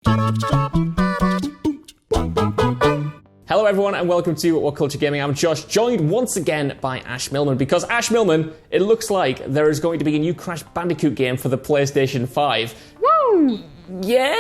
Hello everyone and welcome to WhatCulture Gaming. I'm Josh, joined once again by Ash Millman, because Ash Millman, it looks like there is going to be a new Crash Bandicoot game for the PlayStation 5. Woo! Yeah!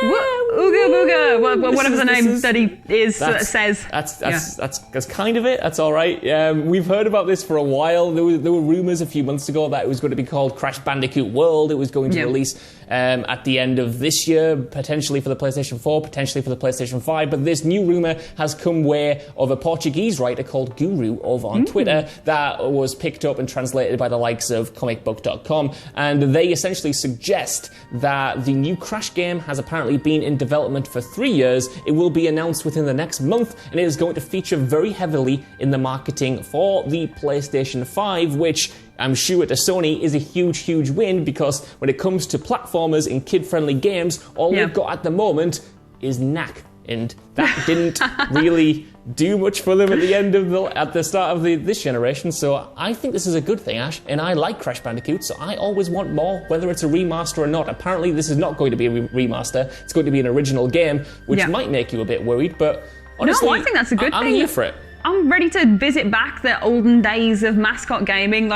Ooga booga! Whatever the name study says. That's kind of it. That's all right. We've heard about this for a while. There were rumours a few months ago that it was going to be called Crash Bandicoot World. It was going to release at the end of this year, potentially for the PlayStation 4, potentially for the PlayStation 5. But this new rumour has come way of a Portuguese writer called Guru over on Twitter that was picked up and translated by the likes of comicbook.com. And they essentially suggest that the new Crash game has apparently been in development for 3 years. It will be announced within the next month, and it is going to feature very heavily in the marketing for the PlayStation 5, which I'm sure to Sony is a huge, huge win, because when it comes to platformers and kid-friendly games, all they've got at the moment is knack. And that didn't really do much for them at the start of this generation. So I think this is a good thing, Ash. And I like Crash Bandicoot, so I always want more, whether it's a remaster or not. Apparently, this is not going to be a remaster. It's going to be an original game, which might make you a bit worried. But honestly, no, I think that's a good thing. I'm here for it. I'm ready to visit back the olden days of mascot gaming.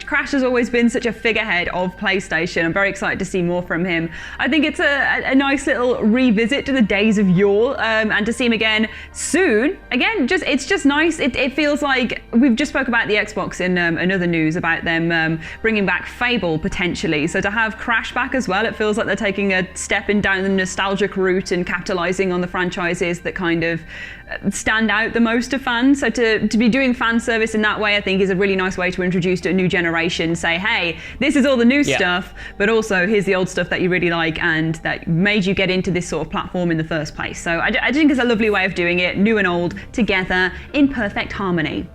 Crash has always been such a figurehead of PlayStation. I'm very excited to see more from him. I think it's a nice little revisit to the days of yore, and to see him again soon. Again, it's just nice. It feels like we've just spoke about the Xbox in other news about them bringing back Fable potentially. So to have Crash back as well, it feels like they're taking a step down the nostalgic route and capitalizing on the franchises that kind of stand out the most to fans. So to be doing fan service in that way, I think is a really nice way to introduce to a new generation. Say, hey, this is all the new stuff, but also here's the old stuff that you really like and that made you get into this sort of platform in the first place. So I think it's a lovely way of doing it, new and old together in perfect harmony.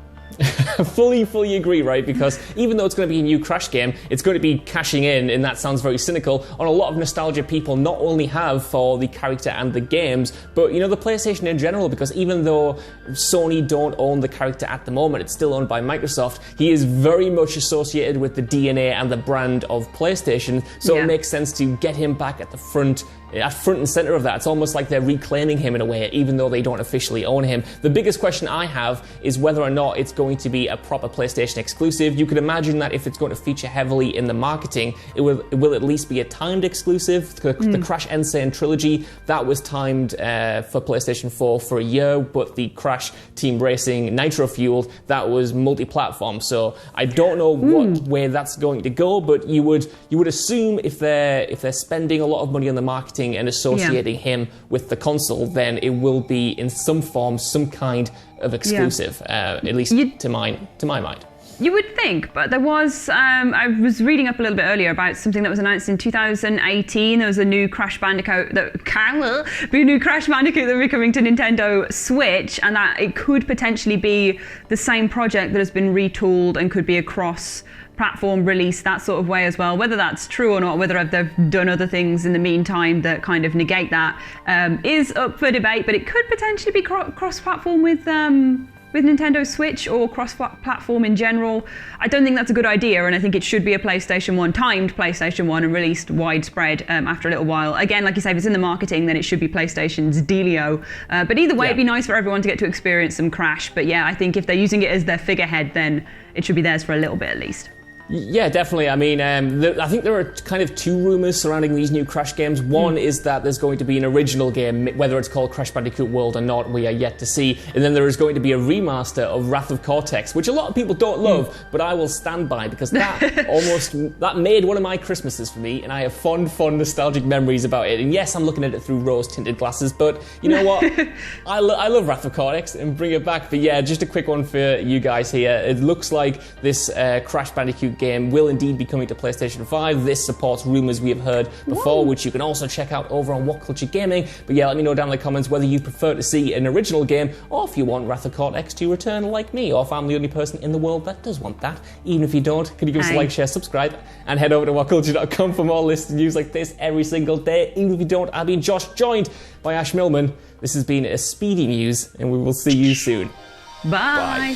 Fully agree, right? Because even though it's going to be a new Crash game, it's going to be cashing in, and that sounds very cynical, on a lot of nostalgia people not only have for the character and the games, but the PlayStation in general, because even though Sony don't own the character at the moment, it's still owned by Microsoft, he is very much associated with the DNA and the brand of PlayStation, so it makes sense to get him back at front and center of that. It's almost like they're reclaiming him in a way, even though they don't officially own him. The biggest question I have is whether or not it's going to be a proper PlayStation exclusive. You could imagine that if it's going to feature heavily in the marketing, it will at least be a timed exclusive. The Crash Insane trilogy, that was timed for PlayStation 4 for a year, but the Crash Team Racing Nitro Fueled, that was multi-platform. So I don't know what way that's going to go, but you would assume if they're spending a lot of money on the marketing and associating him with the console, then it will be in some form, some kind of exclusive, at least to my mind. You would think, but there was, I was reading up a little bit earlier about something that was announced in 2018. There was a new Crash Bandicoot that will be coming to Nintendo Switch, and that it could potentially be the same project that has been retooled and could be a cross-platform release, that sort of way as well. Whether that's true or not, whether they've done other things in the meantime that kind of negate that, is up for debate, but it could potentially be cross-platform with Nintendo Switch or cross-platform in general. I don't think that's a good idea, and I think it should be a PlayStation 1, timed PlayStation 1 and released widespread after a little while. Again, like you say, if it's in the marketing, then it should be PlayStation's dealio. But either way, it'd be nice for everyone to get to experience some Crash. But yeah, I think if they're using it as their figurehead, then it should be theirs for a little bit at least. Yeah, definitely. I mean, I think there are kind of two rumours surrounding these new Crash games. One is that there's going to be an original game, whether it's called Crash Bandicoot World or not, we are yet to see. And then there is going to be a remaster of Wrath of Cortex, which a lot of people don't love, but I will stand by, because that made one of my Christmases for me, and I have fond nostalgic memories about it. And yes, I'm looking at it through rose-tinted glasses, but you know what? I love Wrath of Cortex, and bring it back. But yeah, just a quick one for you guys here. It looks like this Crash Bandicoot game will indeed be coming to PlayStation 5. This supports rumours we have heard before, which you can also check out over on WhatCulture Gaming. But yeah, let me know down in the comments whether you prefer to see an original game, or if you want Wrath of Cortex to return like me, or if I'm the only person in the world that does want that. Even if you don't, can you give us a like, share, subscribe, and head over to WhatCulture.com for more lists and news like this every single day. Even if you don't, I've been Josh, joined by Ash Millman. This has been a Speedy News, and we will see you soon. Bye. Bye.